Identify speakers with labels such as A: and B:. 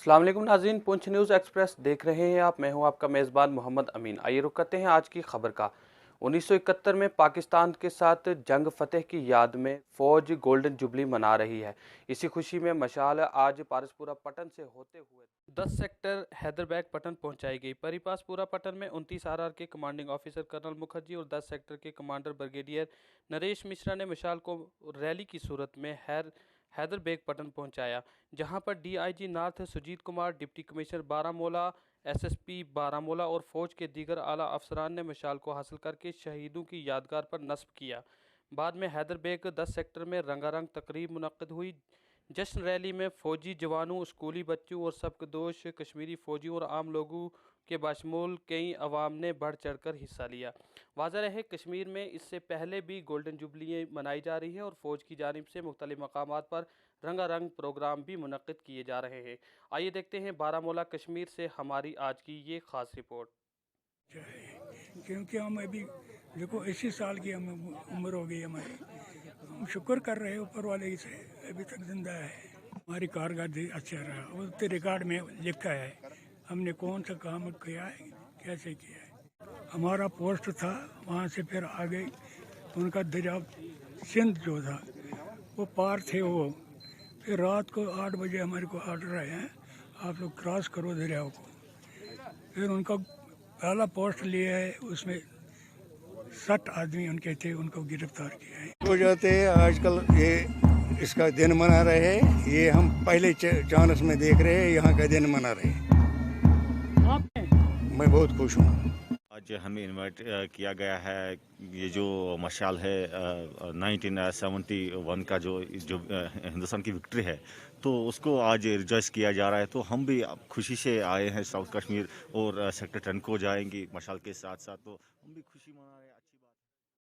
A: अस्सलाम वालेकुम नाज़रीन, पुंछ न्यूज़ एक्सप्रेस देख रहे हैं आप। मैं हूं आपका मेज़बान मोहम्मद अमीन। आइए रुक करते हैं आज की खबर का। 1971 में पाकिस्तान के साथ जंग फतेह की याद में फ़ौज गोल्डन जुबली मना रही है। इसी खुशी में मशाल आज पारसपुरा पटन से होते हुए 10 सेक्टर हैदरबैग पटन पहुंचाई गई। परिपासपुरा पटन में 29 आरआर के कमांडिंग ऑफिसर कर्नल मुखर्जी और 10 सेक्टर के कमांडर ब्रिगेडियर नरेश मिश्रा ने मशाल को रैली की सूरत में हैदरबैग पटन पहुंचाया, जहां पर DIG north Sujit Kumar, deputy commissioner Baramulla, SSP Baramulla और फौज के दीगर आला अफसरान ने मशाल को हासिल करके शहीदों की यादगार पर नस्ब किया। बाद में हैदरबैग 10 सेक्टर में रंगारंग तकरीब मुनक्किद हुई। जश्न रैली में फौजी जवानों, स्कूली बच्चों और सबकदोश कश्मीरी फौजियों और आम लोगों के बशमूल कई अवाम ने बढ़ चढ़कर हिस्सा लिया। वाज़ह रहे कश्मीर में इससे पहले भी गोल्डन जुबली मनाई जा रही है और फ़ौज की जानिब से मुख्तलिफ मकामात पर रंगारंग प्रोग्राम भी मुनक्किद किए जा रहे हैं। आइए देखते हैं बारामूला कश्मीर से हमारी आज की ये ख़ास रिपोर्ट।
B: क्योंकि हम अभी देखो 80 साल की हम उम्र हो गई हमारी। हम शुक्र कर रहे हैं ऊपर वाले से, अभी तक जिंदा है। हमारी कारकर्दगी अच्छा रहा, उसके रिकॉर्ड में लिखा है हमने कौन सा काम किया है, कैसे किया है। हमारा पोस्ट था, वहाँ से फिर आगे उनका दरिया सिंध जो था वो पार थे वो। फिर रात को 8 बजे हमारे को ऑर्डर आए हैं आप लोग क्रॉस करो दरियाओं को। फिर उनका पहला पोस्ट लिया है, उसमें 60 आदमी उनके थे, उनको गिरफ्तार किया है।
C: हो जाते हैं आजकल ये इसका दिन मना रहे हैं, ये हम पहले चांस में देख रहे हैं यहाँ का दिन मना रहे हैं। मैं बहुत खुश हूँ।
D: आज हमें इनवाइट किया गया है। ये जो मशाल है 1971 का जो हिंदुस्तान की विक्ट्री है, तो उसको आज रिजॉइस किया जा रहा है। तो हम भी खुशी से आए हैं साउथ कश्मीर और सेक्टर 10 को जाएंगे मशाल के साथ साथ, तो हम भी खुशी मना रहे हैं।